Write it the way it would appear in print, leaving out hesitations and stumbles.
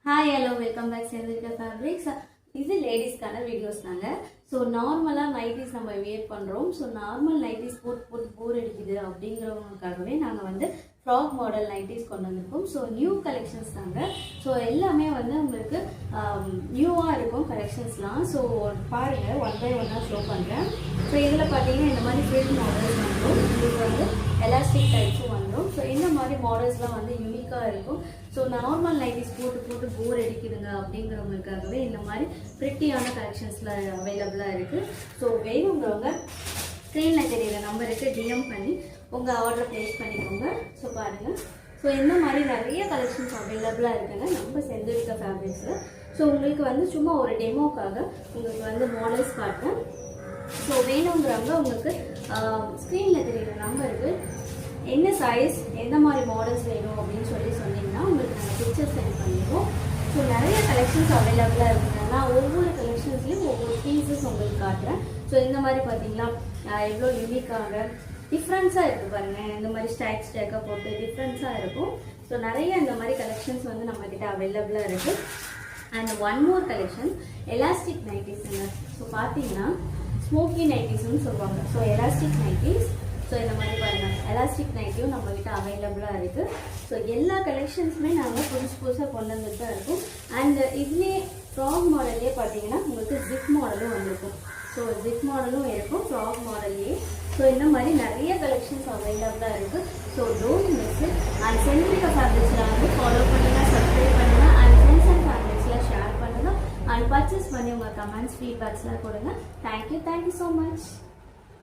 Hi, hello, welcome back to Sendrika Fabrics. இது லேடிஸ்க்கான videos நாங்கள். So நார்மலாக நைட்டிஸ் நம்ம வியர் பண்ணுறோம். ஸோ நார்மல் நைட்டிஸ் போட்டு போர் அடிக்குது அப்படிங்கிறவங்களுக்காகவே நாங்கள் வந்து ஃப்ராக் மாடல் நைட்டிஸ் கொண்டு வந்திருக்கோம். ஸோ நியூ கலெக்ஷன்ஸ் தாங்க. ஸோ எல்லாமே வந்து உங்களுக்கு நியூவாக இருக்கும் கலெக்ஷன்ஸ்லாம். ஸோ பாருங்கள், ஒன் பை ஒன்னாக ஷோ பண்ணுறேன். ஸோ இதில் பார்த்தீங்கன்னா இந்த மாதிரி ஃபில் மாடல்ஸ் வந்துடும். உங்களுக்கு வந்து எலாஸ்டிக் டைப்ஸும் வந்துடும். ஸோ இந்த மாதிரி மாடல்ஸ்லாம் வந்து யூனிக்காக இருக்கும். ஸோ நார்மல் நைட்டிஸ் போட்டு போர் அடிக்குதுங்க அப்படிங்கிறவங்களுக்காகவே இந்த மாதிரி பிரிட்டியான கலெக்ஷன்ஸில் அவைலபிளாக இருக்குது. ஸோ வேணுங்கிறவங்க ஸ்க்ரீனில் தெரியுற நம்பருக்கு டிஎம் பண்ணி உங்கள் ஆர்டர் ப்ளேஸ் பண்ணிக்கோங்க. ஸோ பாருங்கள், ஸோ இந்த மாதிரி நிறைய கலெக்ஷன்ஸ் அவைலபிளாக இருக்குங்க நம்ம செந்திருக்க ஃபேப்ரிக்ஸில். ஸோ உங்களுக்கு வந்து சும்மா ஒரு டெமோக்காக உங்களுக்கு வந்து மாடல்ஸ் காட்டுறேன். ஸோ வேணுங்கிறவங்க உங்களுக்கு ஸ்க்ரீனில் தெரியுற நம்பருக்கு என்ன சைஸ், எந்த மாதிரி மாடல்ஸ் வேணும் அப்படின்னு சொன்னீங்கன்னா உங்களுக்கு நாங்கள் பிக்சர்ஸ் சென்ட் பண்ணிடுவோம். ஸோ நிறைய கலெக்ஷன்ஸ் அவைலபிளாக இருக்குங்க. நான் ஒவ்வொரு கலெக்ஷன்ஸ்லேயும் ஒவ்வொரு பீசஸ் உங்களுக்கு காட்டுறேன். ஸோ இந்த மாதிரி பார்த்தீங்கன்னா எவ்வளோ யூனிக்காக டிஃப்ரென்ஸாக இருக்குது பாருங்கள். இந்த மாதிரி ஸ்டாக்காக போட்டு டிஃப்ரென்ஸாக இருக்கும். ஸோ நிறைய இந்த மாதிரி கலெக்ஷன்ஸ் வந்து நம்மக்கிட்ட அவைலபிளாக இருக்குது. And one more collection elastic நைட்டிஸுங்க. ஸோ பார்த்தீங்கன்னா ஸ்மோக்கி நைட்டிஸ்ன்னு சொல்லுவாங்க. So elastic nighties. ஸோ இந்த மாதிரி பாருங்கள், எலாஸ்டிக் நைட்டியும் நம்மக்கிட்ட அவைலபிளாக இருக்குது. ஸோ எல்லா கலெக்ஷன்ஸுமே நாங்கள் புதுசாக கொண்டு வந்துட்டு தான் இருக்கும். அண்ட் இதுலேயே ஃப்ராக் மாடல்லே பார்த்தீங்கன்னா உங்களுக்கு ஜிப் மாடலும் வந்திருக்கும். ஸோ ஜிப் மாடலும் இருக்கும் ஃப்ராக் மாடல்லையே. ஸோ இந்த மாதிரி நிறைய கலெக்ஷன்ஸ் அவைலபிளாக இருக்குது. So don't miss it. And செந்திருக்க ஃபேப்ரிக்ஸில் வந்து ஃபாலோ பண்ணுங்கள், சப்ஸ்கிரைப் பண்ணுங்கள். அண்ட் ஃப்ரெண்ட்ஸ் அண்ட் ஃபேமிலிஸில் ஷேர் பண்ணுங்கள். அண்ட் பர்ச்சேஸ் பண்ணி உங்கள் கமெண்ட்ஸ் ஃபீட்பேக்ஸ்லாம் கொடுங்க. Thank you so much.